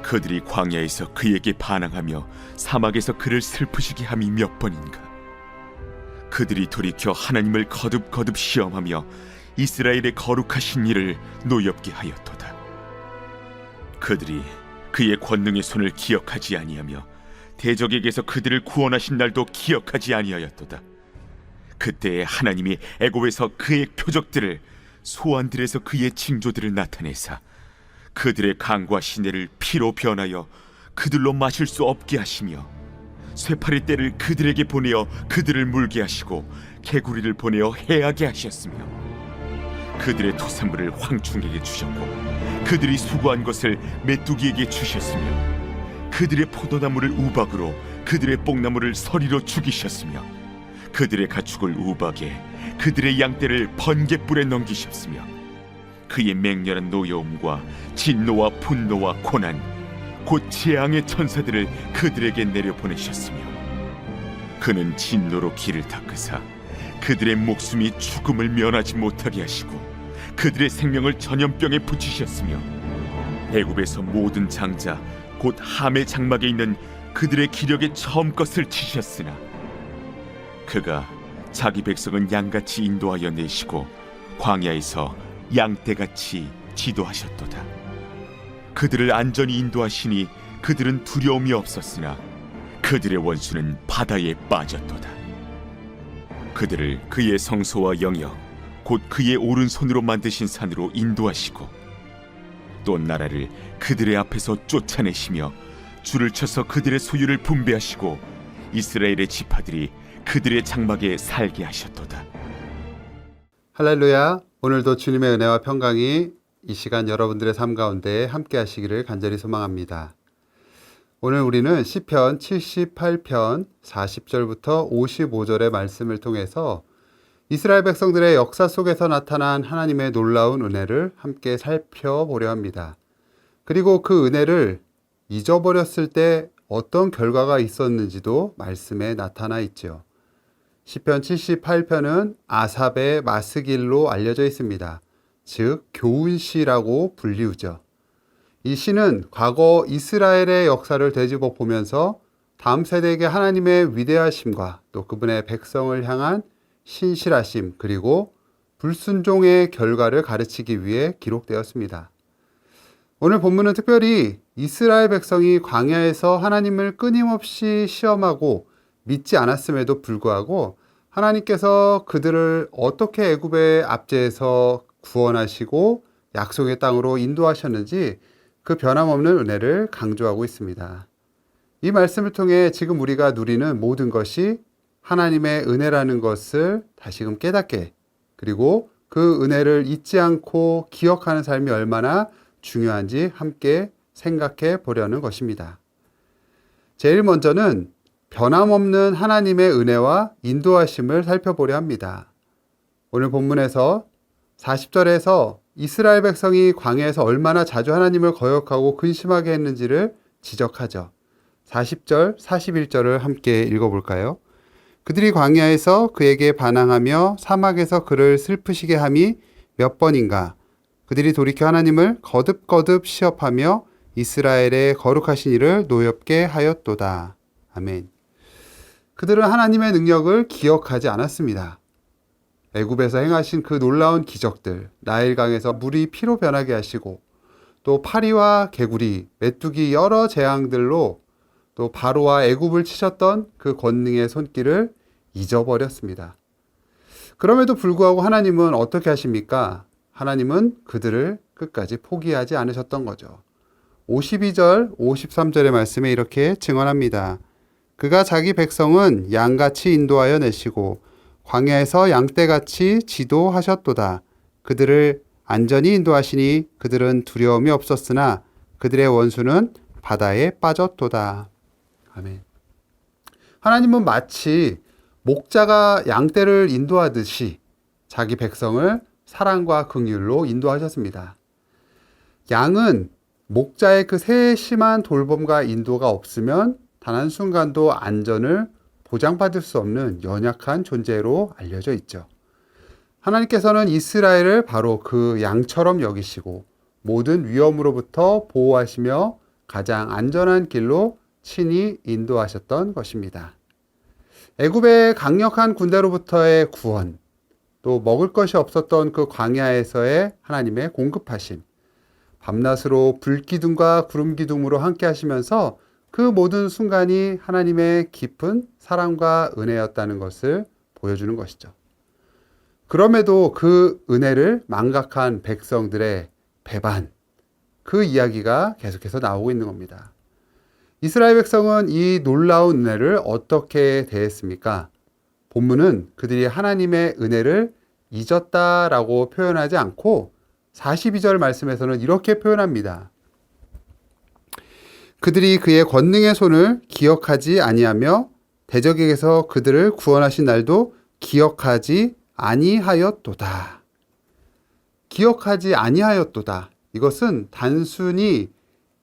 그들이 광야에서 그에게 반항하며 사막에서 그를 슬프시게 함이 몇 번인가. 그들이 돌이켜 하나님을 거듭거듭 시험하며 이스라엘의 거룩하신 이를 노엽게 하였도다. 그들이 그의 권능의 손을 기억하지 아니하며 대적에게서 그들을 구원하신 날도 기억하지 아니하였도다. 그때에 하나님이 애굽에서 그의 표적들을, 소환들에서 그의 징조들을 나타내사 그들의 강과 시내를 피로 변하여 그들로 마실 수 없게 하시며, 쇠파리 떼를 그들에게 보내어 그들을 물게 하시고 개구리를 보내어 해하게 하셨으며, 그들의 토산물을 황충에게 주셨고 그들이 수고한 것을 메뚜기에게 주셨으며, 그들의 포도나무를 우박으로 그들의 뽕나무를 서리로 죽이셨으며, 그들의 가축을 우박에 그들의 양떼를 번갯불에 넘기셨으며, 그의 맹렬한 노여움과 진노와 분노와 고난 곧 재앙의 천사들을 그들에게 내려보내셨으며, 그는 진노로 길을 닦으사 그들의 목숨이 죽음을 면하지 못하게 하시고 그들의 생명을 전염병에 붙이셨으며, 애굽에서 모든 장자 곧 함의 장막에 있는 그들의 기력의 처음 것을 치셨으나, 그가 자기 백성은 양같이 인도하여 내시고 광야에서 양떼같이 지도하셨도다. 그들을 안전히 인도하시니 그들은 두려움이 없었으나 그들의 원수는 바다에 빠졌도다. 그들을 그의 성소와 영역 곧 그의 오른손으로 만드신 산으로 인도하시고, 또 나라를 그들의 앞에서 쫓아내시며 줄을 쳐서 그들의 소유를 분배하시고 이스라엘의 지파들이 그들의 장막에 살게 하셨도다. 할렐루야. 오늘도 주님의 은혜와 평강이 이 시간 여러분들의 삶 가운데 함께 하시기를 간절히 소망합니다. 오늘 우리는 시편 78편 40절부터 55절의 말씀을 통해서 이스라엘 백성들의 역사 속에서 나타난 하나님의 놀라운 은혜를 함께 살펴보려 합니다. 그리고 그 은혜를 잊어버렸을 때 어떤 결과가 있었는지도 말씀에 나타나 있죠. 시편 78편은 아삽의 마스길로 알려져 있습니다. 즉 교훈시라고 불리우죠. 이 시는 과거 이스라엘의 역사를 되짚어 보면서 다음 세대에게 하나님의 위대하심과 또 그분의 백성을 향한 신실하심, 그리고 불순종의 결과를 가르치기 위해 기록되었습니다. 오늘 본문은 특별히 이스라엘 백성이 광야에서 하나님을 끊임없이 시험하고 믿지 않았음에도 불구하고 하나님께서 그들을 어떻게 애굽의 압제에서 구원하시고 약속의 땅으로 인도하셨는지 그 변함없는 은혜를 강조하고 있습니다. 이 말씀을 통해 지금 우리가 누리는 모든 것이 하나님의 은혜라는 것을 다시금 깨닫게, 그리고 그 은혜를 잊지 않고 기억하는 삶이 얼마나 중요한지 함께 생각해 보려는 것입니다. 제일 먼저는 변함없는 하나님의 은혜와 인도하심을 살펴보려 합니다. 오늘 본문에서 40절에서 이스라엘 백성이 광야에서 얼마나 자주 하나님을 거역하고 근심하게 했는지를 지적하죠. 40절, 41절을 함께 읽어볼까요? 그들이 광야에서 그에게 반항하며 사막에서 그를 슬프시게 함이 몇 번인가. 그들이 돌이켜 하나님을 거듭거듭 시험하며 이스라엘의 거룩하신 이를 노엽게 하였도다. 아멘. 그들은 하나님의 능력을 기억하지 않았습니다. 애굽에서 행하신 그 놀라운 기적들, 나일강에서 물이 피로 변하게 하시고, 또 파리와 개구리, 메뚜기 여러 재앙들로 또 바로와 애굽을 치셨던 그 권능의 손길을 잊어버렸습니다. 그럼에도 불구하고 하나님은 어떻게 하십니까? 하나님은 그들을 끝까지 포기하지 않으셨던 거죠. 52절, 53절의 말씀에 이렇게 증언합니다. 그가 자기 백성은 양같이 인도하여 내시고 광야에서 양떼같이 지도하셨도다. 그들을 안전히 인도하시니 그들은 두려움이 없었으나 그들의 원수는 바다에 빠졌도다. 아멘. 하나님은 마치 목자가 양떼를 인도하듯이 자기 백성을 사랑과 긍휼로 인도하셨습니다. 양은 목자의 그 세심한 돌봄과 인도가 없으면 단 한순간도 안전을 보장받을 수 없는 연약한 존재로 알려져 있죠. 하나님께서는 이스라엘을 바로 그 양처럼 여기시고 모든 위험으로부터 보호하시며 가장 안전한 길로 친히 인도하셨던 것입니다. 애굽의 강력한 군대로부터의 구원, 또 먹을 것이 없었던 그 광야에서의 하나님의 공급하심, 밤낮으로 불기둥과 구름기둥으로 함께 하시면서 그 모든 순간이 하나님의 깊은 사랑과 은혜였다는 것을 보여주는 것이죠. 그럼에도 그 은혜를 망각한 백성들의 배반, 그 이야기가 계속해서 나오고 있는 겁니다. 이스라엘 백성은 이 놀라운 은혜를 어떻게 대했습니까? 본문은 그들이 하나님의 은혜를 잊었다라고 표현하지 않고 42절 말씀에서는 이렇게 표현합니다. 그들이 그의 권능의 손을 기억하지 아니하며 대적에게서 그들을 구원하신 날도 기억하지 아니하였도다. 기억하지 아니하였도다. 이것은 단순히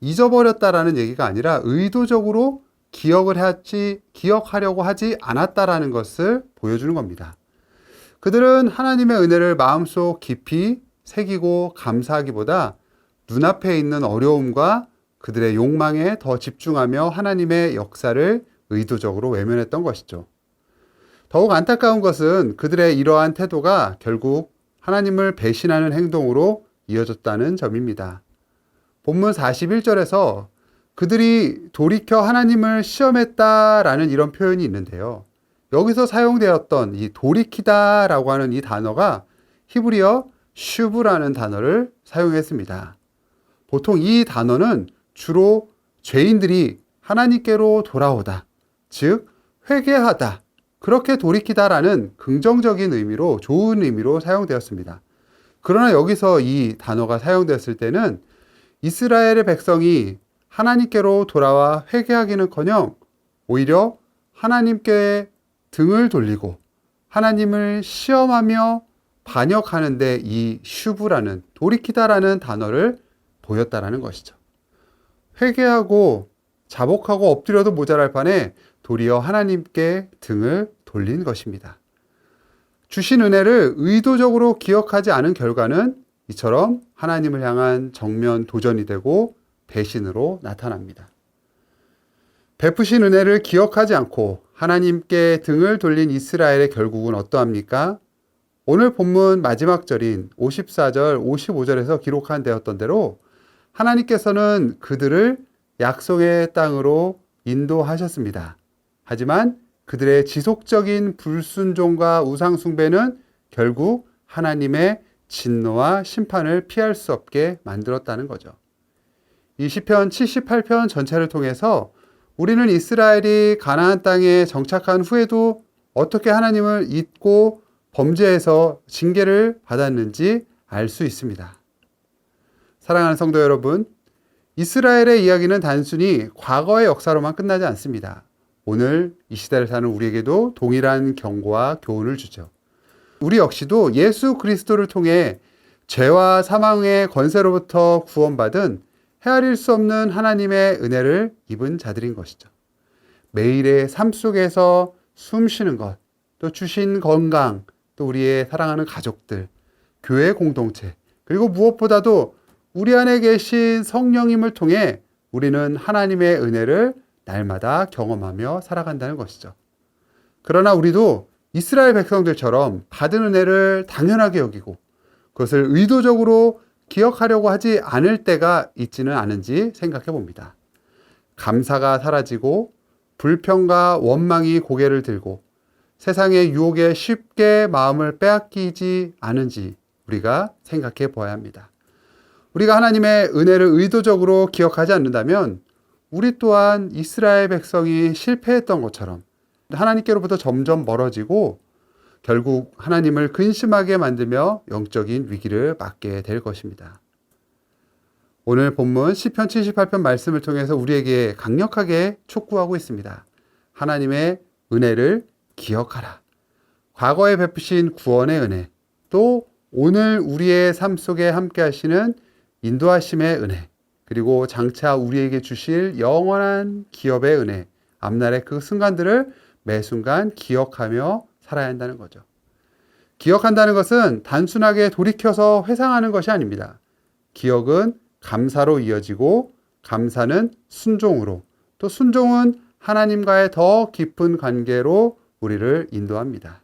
잊어버렸다라는 얘기가 아니라 의도적으로 기억하려고 하지 않았다라는 것을 보여주는 겁니다. 그들은 하나님의 은혜를 마음속 깊이 새기고 감사하기보다 눈앞에 있는 어려움과 그들의 욕망에 더 집중하며 하나님의 역사를 의도적으로 외면했던 것이죠. 더욱 안타까운 것은 그들의 이러한 태도가 결국 하나님을 배신하는 행동으로 이어졌다는 점입니다. 본문 41절에서 그들이 돌이켜 하나님을 시험했다라는 이런 표현이 있는데요. 여기서 사용되었던 이 돌이키다라고 하는 이 단어가 히브리어 슈브라는 단어를 사용했습니다. 보통 이 단어는 주로 죄인들이 하나님께로 돌아오다, 즉 회개하다, 그렇게 돌이키다라는 긍정적인 의미로, 좋은 의미로 사용되었습니다. 그러나 여기서 이 단어가 사용되었을 때는 이스라엘의 백성이 하나님께로 돌아와 회개하기는커녕 오히려 하나님께 등을 돌리고 하나님을 시험하며 반역하는데 이 슈브라는, 돌이키다라는 단어를 보였다라는 것이죠. 회개하고 자복하고 엎드려도 모자랄 판에 도리어 하나님께 등을 돌린 것입니다. 주신 은혜를 의도적으로 기억하지 않은 결과는 이처럼 하나님을 향한 정면 도전이 되고 배신으로 나타납니다. 베푸신 은혜를 기억하지 않고 하나님께 등을 돌린 이스라엘의 결국은 어떠합니까? 오늘 본문 마지막 절인 54절, 55절에서 기록한 되었던 대로 하나님께서는 그들을 약속의 땅으로 인도하셨습니다. 하지만 그들의 지속적인 불순종과 우상숭배는 결국 하나님의 진노와 심판을 피할 수 없게 만들었다는 거죠. 이 시편 78편 전체를 통해서 우리는 이스라엘이 가나안 땅에 정착한 후에도 어떻게 하나님을 잊고 범죄해서 징계를 받았는지 알 수 있습니다. 사랑하는 성도 여러분, 이스라엘의 이야기는 단순히 과거의 역사로만 끝나지 않습니다. 오늘 이 시대를 사는 우리에게도 동일한 경고와 교훈을 주죠. 우리 역시도 예수 그리스도를 통해 죄와 사망의 권세로부터 구원받은 헤아릴 수 없는 하나님의 은혜를 입은 자들인 것이죠. 매일의 삶 속에서 숨 쉬는 것, 또 주신 건강, 또 우리의 사랑하는 가족들, 교회 공동체, 그리고 무엇보다도 우리 안에 계신 성령님을 통해 우리는 하나님의 은혜를 날마다 경험하며 살아간다는 것이죠. 그러나 우리도 이스라엘 백성들처럼 받은 은혜를 당연하게 여기고 그것을 의도적으로 기억하려고 하지 않을 때가 있지는 않은지 생각해 봅니다. 감사가 사라지고 불평과 원망이 고개를 들고 세상의 유혹에 쉽게 마음을 빼앗기지 않은지 우리가 생각해 보아야 합니다. 우리가 하나님의 은혜를 의도적으로 기억하지 않는다면 우리 또한 이스라엘 백성이 실패했던 것처럼 하나님께로부터 점점 멀어지고 결국 하나님을 근심하게 만들며 영적인 위기를 맞게 될 것입니다. 오늘 본문 시편 78편 말씀을 통해서 우리에게 강력하게 촉구하고 있습니다. 하나님의 은혜를 기억하라. 과거에 베푸신 구원의 은혜, 또 오늘 우리의 삶 속에 함께 하시는 인도하심의 은혜, 그리고 장차 우리에게 주실 영원한 기업의 은혜, 앞날의 그 순간들을 매 순간 기억하며 살아야 한다는 거죠. 기억한다는 것은 단순하게 돌이켜서 회상하는 것이 아닙니다. 기억은 감사로 이어지고 감사는 순종으로, 또 순종은 하나님과의 더 깊은 관계로 우리를 인도합니다.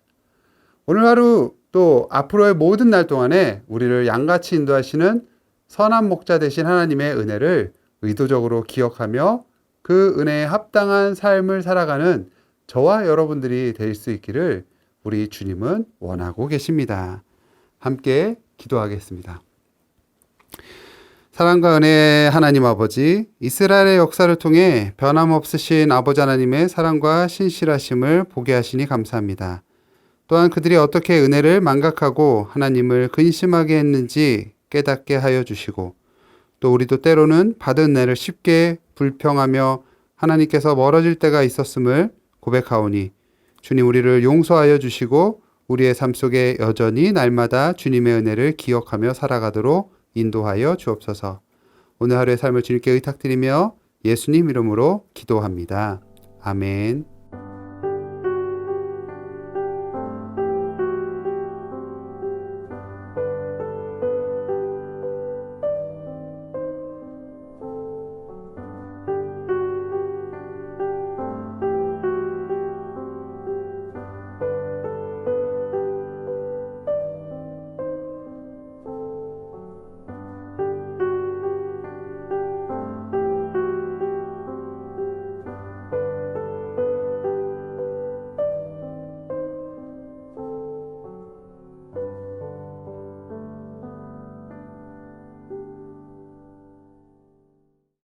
오늘 하루 또 앞으로의 모든 날 동안에 우리를 양같이 인도하시는 선한 목자 되신 하나님의 은혜를 의도적으로 기억하며 그 은혜에 합당한 삶을 살아가는 저와 여러분들이 될 수 있기를 우리 주님은 원하고 계십니다. 함께 기도하겠습니다. 사랑과 은혜의 하나님 아버지, 이스라엘의 역사를 통해 변함없으신 아버지 하나님의 사랑과 신실하심을 보게 하시니 감사합니다. 또한 그들이 어떻게 은혜를 망각하고 하나님을 근심하게 했는지 깨닫게 하여 주시고, 또 우리도 때로는 받은 은혜를 쉽게 불평하며 하나님께서 멀어질 때가 있었음을 고백하오니 주님 우리를 용서하여 주시고 우리의 삶 속에 여전히 날마다 주님의 은혜를 기억하며 살아가도록 인도하여 주옵소서. 오늘 하루의 삶을 주님께 의탁드리며 예수님 이름으로 기도합니다. 아멘.